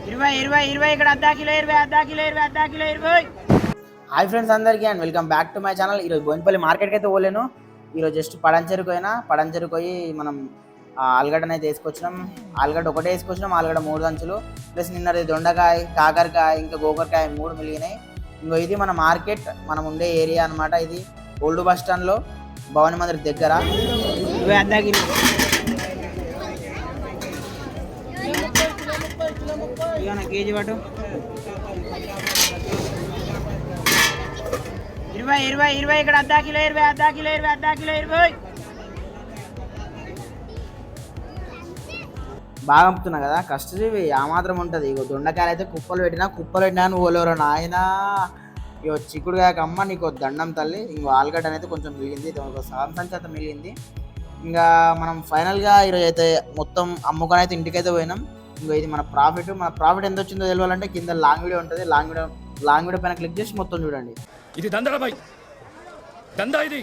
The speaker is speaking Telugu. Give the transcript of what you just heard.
20 ఇక్కడ అర్ధ కిలో 20. హాయ్ ఫ్రెండ్స్ అందరికీ and welcome back to my channel. ఈరోజు బోయినపల్లి మార్కెట్కి అయితే పోలేను. ఈరోజు జస్ట్ పడంచెరుకు పోయి మనం ఆలుగడ్డను అయితే వేసుకొచ్చినాం. ఆలుగడ్డ ఒకటే వేసుకొచ్చినాం, ఆలుగడ్డ 3 దంచులు ప్లస్ నిన్నది దొండకాయ, కాకరకాయ, ఇంకా గోకరకాయ 3 మిలిగినాయి. ఇంకో ఇది మన మార్కెట్, మనం ఉండే ఏరియా అనమాట. ఇది ఓల్డ్ బస్ స్టాండ్లో భవానీ మందిర్ దగ్గర. అర్ధ కిలో కేజీ పట్టు 20 ఇక్కడ అర్ధ కిలో 20. బాగా అమ్ముతున్నా కదా, కష్టజీవి ఆ మాత్రం ఉంటుంది. ఇగో దొండకాయలు అయితే కుప్పలు పెట్టినా నువ్వు ఓలేరు నాయనా. ఇగో చిక్కుడుకాయకు అమ్మ నీకు దండం తల్లి. ఇంకో ఆలుగడ్డ అనేది కొంచెం మిగిలింది, సగం సంచి అంతా మిగిలింది. ఇంకా మనం ఫైనల్గా ఈరోజు అయితే మొత్తం అమ్ముకొని అయితే ఇంటికైతే పోయినాం. ఇంకో ఇది మన ప్రాఫిట్ ఎంత వచ్చిందో తెలియాలంటే కింద లాంగ్ వీడియో ఉంటుంది. లాంగ్ వీడియో పైన క్లిక్ చేసి మొత్తం చూడండి. ఇది దందా ఇది